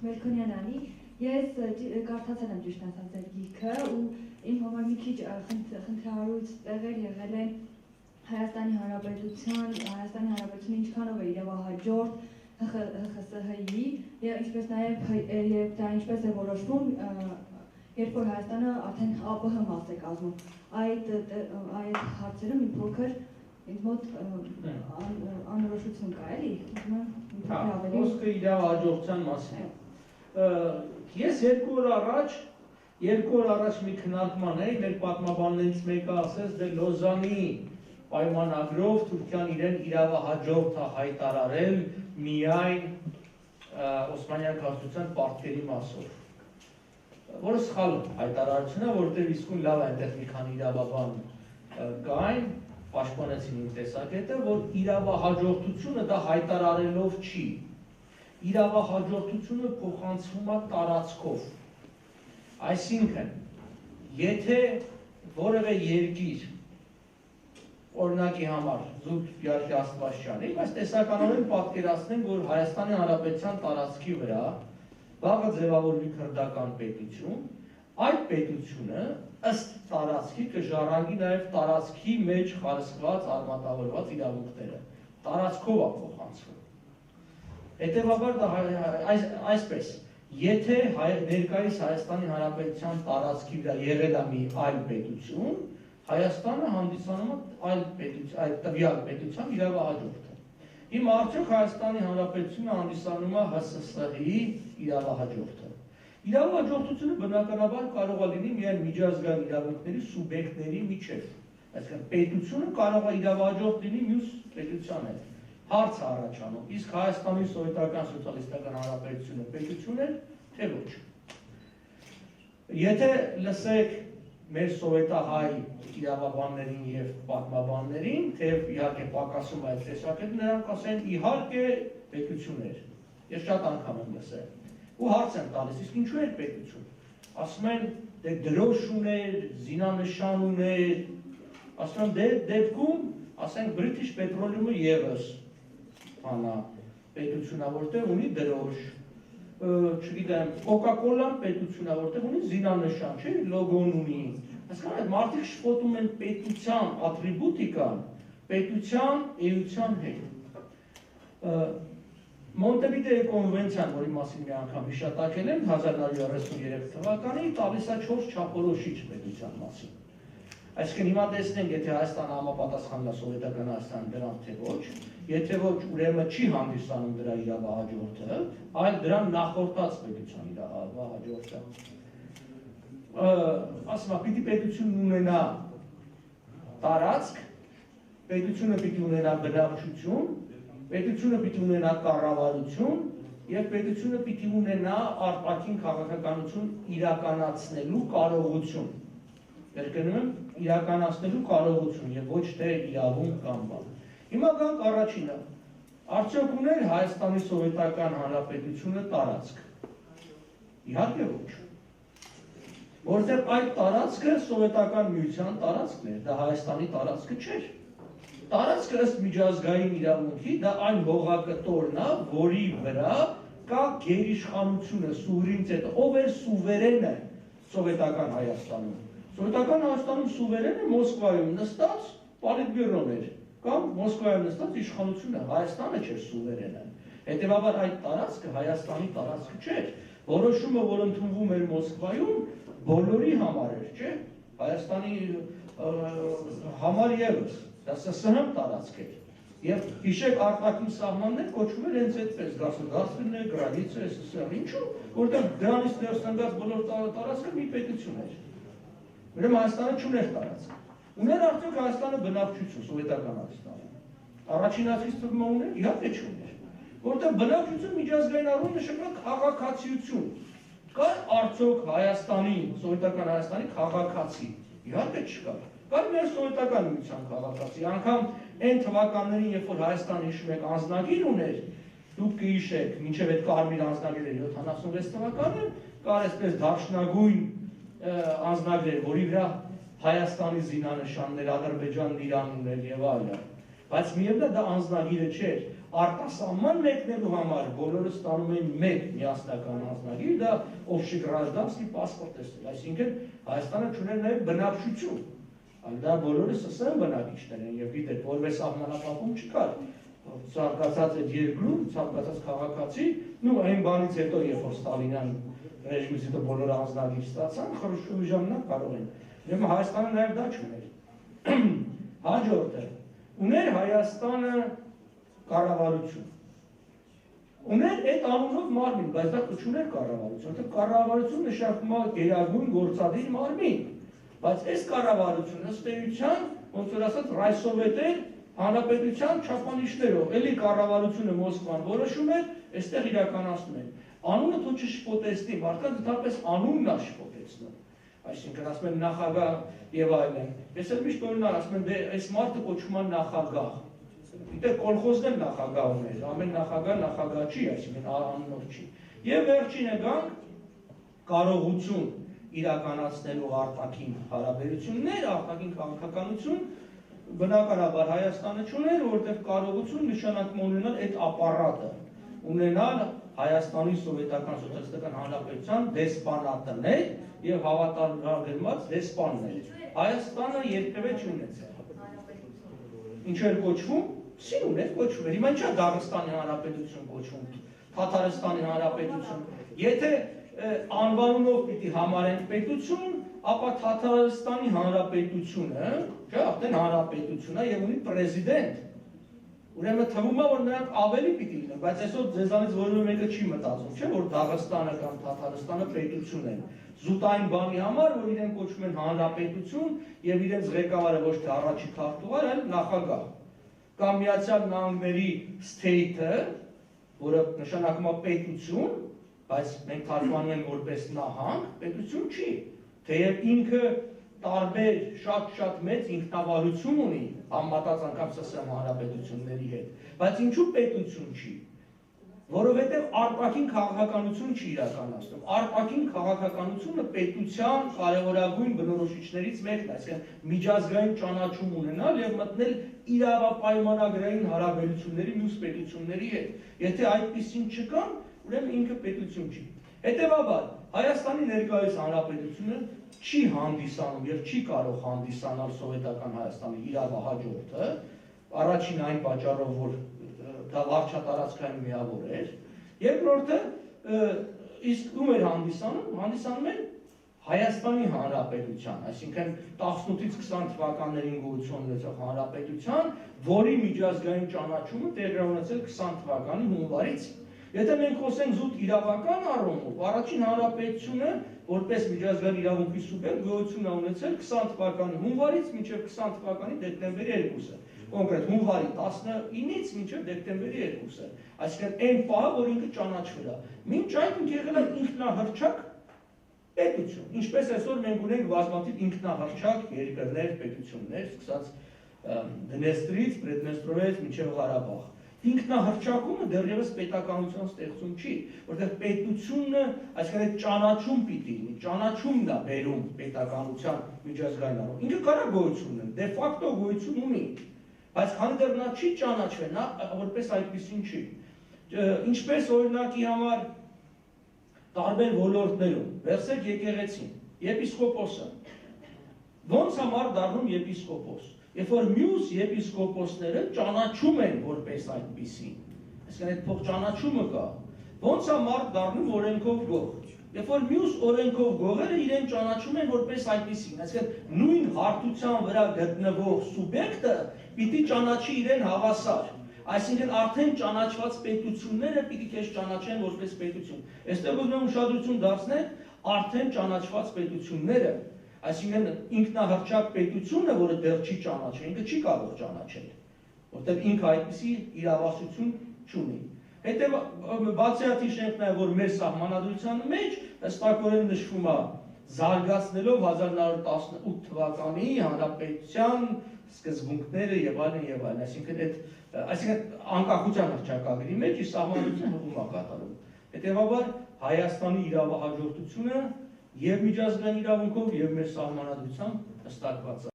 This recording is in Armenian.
Մելքոնյանանի, ես կարդացել եմ ճիշտ ասած այդ գիրքը ու իմ համար մի քիչ խնդրահարույց տեղեր եղել են Հայաստանի Հանրապետությունը ինչքանով է իրավահաջորդ ՀԽՍՀ-ի եւ ինչպես նաեւ դա ինչպես է որոշվում, երբ որ Հայաստանը արդեն ԱՊՀ մաս է կազմում, այդ հարցերում մի փոքր ինձ մոտ անորոշություն կա, էլի։ Խոսքը իրավահաջորդության մասին։ Ես երկու օր առաջ մի քննարկման էի, մեր պատմաբաններից մեկը ասեց, դե Լոզանի պայմանագրով Թուրքիան իրեն իրավահաջորդ է հայտարարել միայն Օսմանյան քաղաքացիության պարտքերի մասով։ Որը սխալ հայտարարություն է, որտեղ իսկույն լավ է այնտեղ մի քանի իրավաբան կային, պաշտպանեցին իմ տեսակետը, որ իրավահաջորդությունը դա հայտարարելով չի։ Իրավահաջորդությունը փոխանցվում է տարածքով։ Այսինքն, եթե որևէ երկիր օրինակի համար զուտ իհարկե Աստված չանի, բայց տեսականորեն պատկերացնենք, որ Հայաստանի Հանրապետության տարածքի վրա վաղը ձևավորվի քրդական պետություն, այդ պետությունը ըստ տարածքի կժառանգի նաև տարածքի մեջ խարսխված արմատավորված իրավունքները։ Տարածքով է փոխանցվում։ Հետևաբար դա այսպես, եթե ներկայիս Հայաստանի Հանրապետության տարածքի վրա եղել է մի այլ պետություն, Հայաստանը հանդիսանում է այլ տվյալ պետության իրավահաջորդը։ Հիմա արդյոք Հայաստանի Հանրապետությունը հանդիսանում է ՀՍՍՀ-ի իրավահաջորդը։ Իրավահաջորդությունը բնականաբար կարող է լինի միայն միջազգային իրավունքների սուբյեկտների միջև։ Այսինքն պետությունը կարող է իրավահաջորդ լինի մյուս պետության հետ։ Հարց է առաջանում, իսկ Հայաստանի Սովետական Սոցիալիստական Հանրապետությունը պետություն է, թե ոչ։ Եթե լսեք մեր սովետահայ իրավաբաններին եւ պատմաբաններին, թեև իհարկե պակասում այդ տեսակետը, նրանք ասեն իհարկե պետություններ։ Ես շատ անգամ եմ լսել։ Ու հարց եմ տալիս, իսկ ինչու է պետություն։ Ասում են, դե դրոշ ուներ, զինանշան ուներ, ասում են, դե դեպքում, ասենք British Petroleum-ը եւս բանա պետությունա, որտեղ ունի դրոշ, չգիտեմ, Coca-Cola-ն պետությունա, որտեղ ունի զինանշան, չէ, լոգոն ունի։ Հասկանու՞մ եք, մարդիկ շփոթում են պետության ատրիբուտիկան պետության էության հետ։ Մոնտեվիդեո կոնվենցիան, որի մասին մի անգամ հիշատակել եմ 1933 թվականին, տալիս է 4 չափորոշիչ պետության մասին։ Այսինքն հիմա տեսնենք, եթե Հայաստանը համապատասխան է սովետական Հայաստան դրան թե ոչ, եթե ոչ, ուրեմն չի հանդիսանում դրա իրավահաջորդը, այլ դրան նախորդած պետության իրավահաջորդը։ Ասում է, պիտի պետությունն ունենա տարածք, պետությունը պիտի ունենա բնակչություն, պետությունը պիտի ունենա կառավարություն եւ պետությունը պիտի ունենա արտաքին քաղաքականություն իրականացնելու կարողություն։ Երկնում եմ իրականացնելու կարողություն եւ ոչ թե իրավունք կամ բան։ Հիմա գանք առաջինը։ Արդյոք ուներ Հայաստանի Սովետական Հանրապետությունը տարածք։ Իհարկե ոչ։ Որտեղ այդ տարածքը սովետական միության տարածքն էր, դա Հայաստանի տարածքը չէր։ Տարածքը ըստ միջազգային իրավունքի դա այն հողակտորն է, որի վրա կա գերիշխանությունը սուվերենիտետը, ով էր սուվերենը սովետական Հայաստանում։ Սովետական Հայաստանում սուվերենը Մոսկվայում նստած պոլիտբյուրոն էր, կամ Մոսկվայում նստած իշխանությունը, Հայաստանը չէր սուվերենը։ Հետևաբար այդ տարածքը Հայաստանի տարածքը չէր։ Որոշումը, որ ընդունվում էր Մոսկվայում, բոլորի համար էր, չէ՞։ Հայաստանի համար եւս, դա ՍՍՀ տարածք էր։ Եվ հիշեք արտաքին սահմաններ կոչվում էր հենց այդպես, գասուդարственная граница ՍՍՀ։ Ինչու՞, որտեղ դրանից ներս ընկած բոլոր տարածքը մի պետություն էր։ Ուրեմն Հայաստանը չուներ տարածք։ Ուներ արդյոք Հայաստանը բնակչություն, սովետական Հայաստանը։ Առաջին ասից թվում է ուներ, իհարկե չուներ։ Որտեղ բնակչություն միջազգային առումով նշանակում է քաղաքացիություն։ Կար արդյոք Հայաստանի, սովետական Հայաստանի քաղաքացի։ Իհարկե չկար։ Կար մեր սովետական միության քաղաքացի, անգամ այն թվականներին, երբ որ Հայաստանը հիշում եք անձնագիր ուներ, դուք կհիշեք, մինչև այդ կարմիր անձնագիրը 76 թվականը, կար այսպես դաշնագույն անձնագիր, որի վրա Հայաստանի զինանշաններ, Ադրբեջանն, Իրանն ուներ եւ այլն։ Բայց միևնույն է դա անձնագիրը չէր։ Արտասահման մեկնելու համար բոլորը ստանում էին մեկ միասնական անձնագիր, դա общегражданский паспорт է, այսինքն Հայաստանը չուներ նաև բնակչություն։ Դա բոլորը ՍՍՀ բնակիչներ են եւ գիտեք, որպես սահմանափակում չկար։ Ցանկացած այդ երկրում, ցանկացած քաղաքացի, այն բանից հետո, երբ որ Ստալինյան ռեժիմից հետո բոլորը անձնագիր ստացան, Խրուշչովի ժամանակ կարող են։ Ուրեմն Հայաստանը նաև դա չուներ։ Հաջորդը ուներ Հայաստանը կառավարություն։ Ուներ այդ անունով մարմին, բայց դա չուներ կառավարություն, որտեղ կառավարություն նշանակում է գերագույն գործադիր մարմին, բայց այս կառավարությունը ըստ էության, ոնց որ ասած, ռայսովետ էր հանրապետության չափանիշներով, էլի կառավարությունը Մոսկվան որոշում էր, այստեղ իրականացնում են։ Անունը թող չշփոթեցնի, մարդկանց ընդհանրապես անունն է շփոթեցնում։ Այսինքն ասում են նախագահ եւ այլն։ Ես էլ միշտ օրինակ ասում եմ, դե այս մարդը կոչվում է նախագահ։ Գիտեք, կոլխոզն էլ նախագահ ուներ, ամեն նախագահ չի, այսինքն անունով չի։ Եվ վերջինը գանք կարողություն իրականացնելու արտաքին հարաբերություններ, արտաքին քաղաքականություն, բնականաբար Հայաստանը չուներ, որովհետև կարողություն նշանակում ունենալ այդ ապարատը, ունենալ Հայաստանի Սովետական Սոցիալիստական Հանրապետության դեսպանատներ եւ հավատարմագրված դեսպաններ։ Հայաստանը երբևէ չունեցել։ Ինչ էր կոչվում? Սիրուն էր կոչվում։ Հիմա ինչա Դաղստանի Հանրապետություն կոչվում, Թաթարստանի Հանրապետություն։ Եթե անվանումով պիտի համարենք պետություն, ապա Թաթարստանի Հանրապետությունը, չէ, արդեն հանրապետություն է եւ ունի պրեզիդենտ։ Ուրեմն թվում է, որ նրանք ավելի պիտի լինեն, բայց այսօր ձեզանից որևէ մեկը չի մտածում, չէ, որ Դաղստանը կամ Թաթարստանը պետություն են։ Զուտային բանի համար, որ իրենք կոչվում են հանրապետություն եւ իրենց ղեկավարը ոչ թե առաջին քարտուղար, այլ նախագահ։ Կամ Միացյալ Նահանգների state-ը, որը նշանակում է պետություն, բայց մենք թարգմանում ենք որպես նահանգ, պետություն չի։ Թեև ինքը տարբեր շատ մեծ ինքնավարություն ունի, համեմատած անգամ ՍՍՀ հանրապետությունների հետ, բայց ինչու պետություն չի։ Որովհետև արտաքին քաղաքականություն չի իրականացնում։ Արտաքին քաղաքականությունը պետության կարևորագույն բնորոշիչներից մեկն է, այսինքն միջազգային ճանաչում ունենալ եւ մտնել իրավապայմանագրային հարաբերությունների մյուս պետությունների հետ։ Եթե այդպեսին չկան, ուրեմն ինքը պետություն չի։ Հետևաբար, Հայաստանի ներկայիս հանրապետությունը չի հանդիսանում եւ չի կարող հանդիսանալ սովետական Հայաստանի իրավահաջորդը, առաջին այն պատճառով, որ դա վարչատարածքային միավոր էր, երկրորդը իսկ ում էր հանդիսանում էր Հայաստանի Հանրապետության, այսինքն 18-ից 20 թվականներին գոյություն ունեցող հանրապետության, որի միջազգային ճանաչումը տեղի ունեցել 20 թվականի հունվարից։ Եթե մենք խոսենք զուտ իրավական առումով, առաջին հանրապետությունը որպես միջազգային իրավունքի սուբյեկտ գոյություն է ունեցել 20 թվականի հունվարից մինչև 20 թվականի դեկտեմբերի 2-ը, կոնկրետ հունվարի 19-ից մինչև դեկտեմբերի 2-ը, այսինքն այն պահը, որ ինքը ճանաչվել է։ Մինչ այդ եղել է ինքնահռչակ պետություն, ինչպես այսօր մենք ունենք բազմաթիվ ինքնահռչակ երկրներ, պետություններ, սկսած Դնեստրից, Պրեդնեստրովից մինչև Ղարաբաղ։ Ինքնահռչակումը դեռևս պետականության ստեղծում չի, որտեղ պետությունը, այսինքն այդ ճանաչում պիտի լինի, ճանաչումն է բերում պետականության միջազգային առումով։ Ինքը կարա գոյություն ունի, դե ֆակտո գոյություն ունի, բայց քանի դեռ նա չի ճանաչվել, նա որպես այդպեսին չի։ Ինչպես օրինակի համար տարբեր ոլորտներում, վերցրեք եկեղեցին, եպիսկոպոսը, ոնց համար դառնում եպիսկոպոս։ Երբ որ մյուս եպիսկոպոսները ճանաչում են որպես այդպիսին, այսինքն այդ փոխճանաչումը կա, ոնց է մարդ դառնում օրենքով գող։ Երբ որ մյուս օրենքով գողերը իրեն ճանաչում են որպես այդպիսին, այսինքն նույն հարթության վրա գտնվող սուբյեկտը պիտի ճանաչի իրեն հավասար, այսինքն արդեն ճանաչված պետությունները պիտի քեզ ճանաչեն որպես պետություն։ Այստեղ ուզում եմ ուշադրություն դարձնել արդեն ճանաչված պետությունները, այսինքն ինքնահռչակ պետությունը, որը դեռ չի ճանաչել, ինքը չի կարող ճանաչել, որտեղ ինքը այդպիսի իրավասություն չունի։ Հետևաբար բացի այդ հիշենք նաև, որ մեր սահմանադրության մեջ հստակորեն նշվում է զարգացնելով 1918 թվականի հանրապետության սկզբունքները եւ այլն, այսինքն անկախության հռչակագրի մեջ ի սահմանադրության հղում է կատարում։ Հետևաբար Հայաստանի իրավահաջորդությունը եւ միջազգային իրավունքով եւ մեր սահմանադրությամբ հստակված է։